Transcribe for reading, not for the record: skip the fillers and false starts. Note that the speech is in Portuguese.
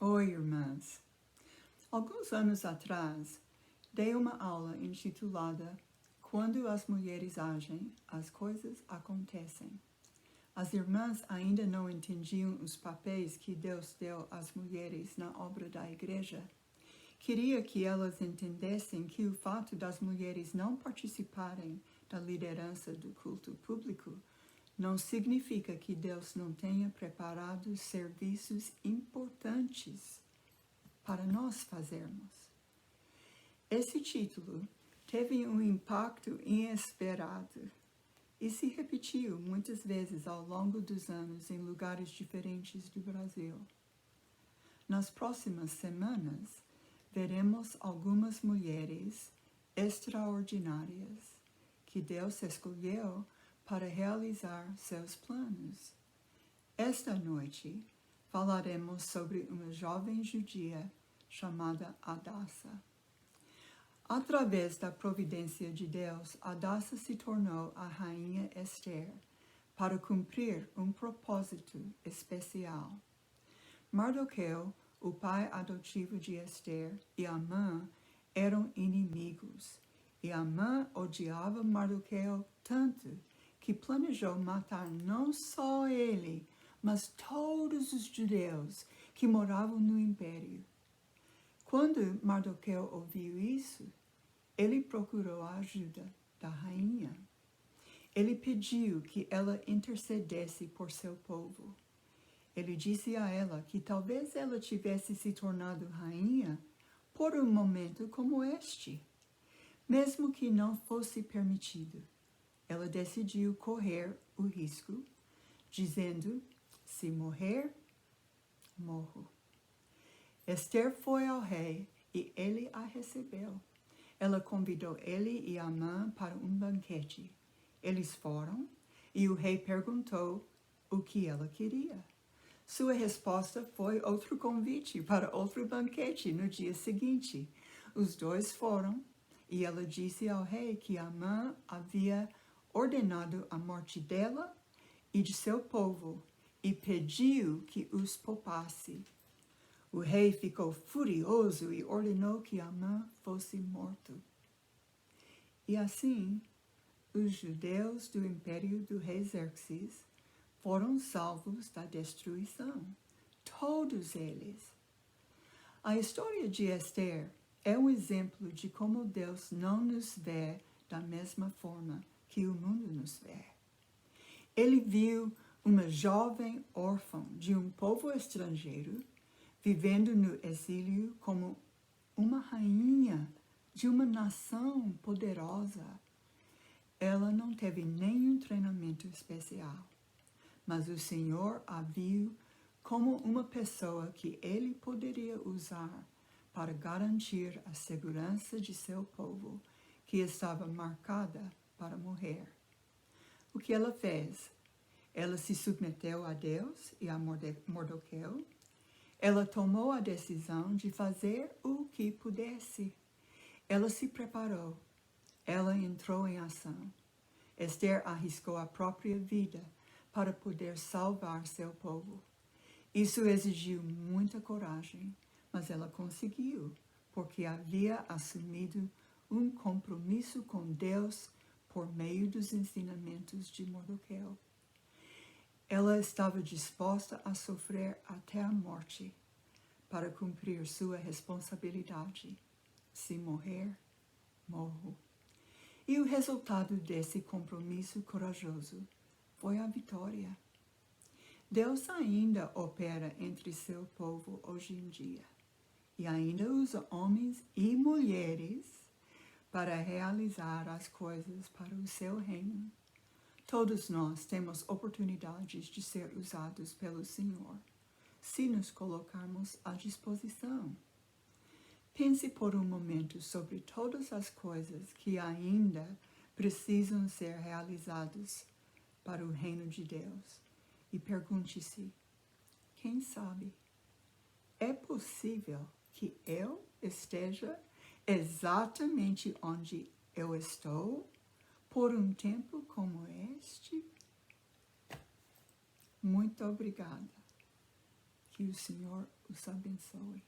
Oi, irmãs. Alguns anos atrás, dei uma aula intitulada Quando as Mulheres Agem, as Coisas Acontecem. As irmãs ainda não entendiam os papéis que Deus deu às mulheres na obra da igreja. Queria que elas entendessem que o fato das mulheres não participarem da liderança do culto público não significa que Deus não tenha preparado serviços importantes para nós fazermos. Esse título teve um impacto inesperado e se repetiu muitas vezes ao longo dos anos em lugares diferentes do Brasil. Nas próximas semanas, veremos algumas mulheres extraordinárias que Deus escolheu para realizar seus planos. Esta noite, falaremos sobre uma jovem judia chamada Hadassah. Através da providência de Deus, Hadassah se tornou a rainha Esther para cumprir um propósito especial. Mardoqueu, o pai adotivo de Esther, e Amã eram inimigos, e Amã odiava Mardoqueu tanto que planejou matar não só ele, mas todos os judeus que moravam no império. Quando Mardoqueu ouviu isso, ele procurou a ajuda da rainha. Ele pediu que ela intercedesse por seu povo. Ele disse a ela que talvez ela tivesse se tornado rainha por um momento como este. Mesmo que não fosse permitido, ela decidiu correr o risco, dizendo: se morrer, morro. Esther foi ao rei e ele a recebeu. Ela convidou ele e Amã para um banquete. Eles foram e o rei perguntou o que ela queria. Sua resposta foi outro convite para outro banquete no dia seguinte. Os dois foram e ela disse ao rei que Amã havia ordenado a morte dela e de seu povo e pediu que os poupasse. O rei ficou furioso e ordenou que Amã fosse morto. E assim, os judeus do império do rei Xerxes foram salvos da destruição. Todos eles. A história de Esther é um exemplo de como Deus não nos vê da mesma forma que o mundo nos vê. Ele viu uma jovem órfã de um povo estrangeiro vivendo no exílio como uma rainha de uma nação poderosa. Ela não teve nenhum treinamento especial, mas o Senhor a viu como uma pessoa que ele poderia usar para garantir a segurança de seu povo, que estava marcada para morrer. O que ela fez? Ela se submeteu a Deus e a Mardoqueu. Ela tomou a decisão de fazer o que pudesse. Ela se preparou. Ela entrou em ação. Esther arriscou a própria vida para poder salvar seu povo. Isso exigiu muita coragem, mas ela conseguiu, porque havia assumido um compromisso com Deus por meio dos ensinamentos de Mardoqueu. Ela estava disposta a sofrer até a morte para cumprir sua responsabilidade. Se morrer, morro. E o resultado desse compromisso corajoso foi a vitória. Deus ainda opera entre seu povo hoje em dia e ainda usa homens e mulheres para realizar as coisas para o seu reino. Todos nós temos oportunidades de ser usados pelo Senhor, se nos colocarmos à disposição. Pense por um momento sobre todas as coisas que ainda precisam ser realizadas para o reino de Deus e pergunte-se: quem sabe, é possível que eu esteja exatamente onde eu estou por um tempo como este? Muito obrigada. Que o Senhor os abençoe.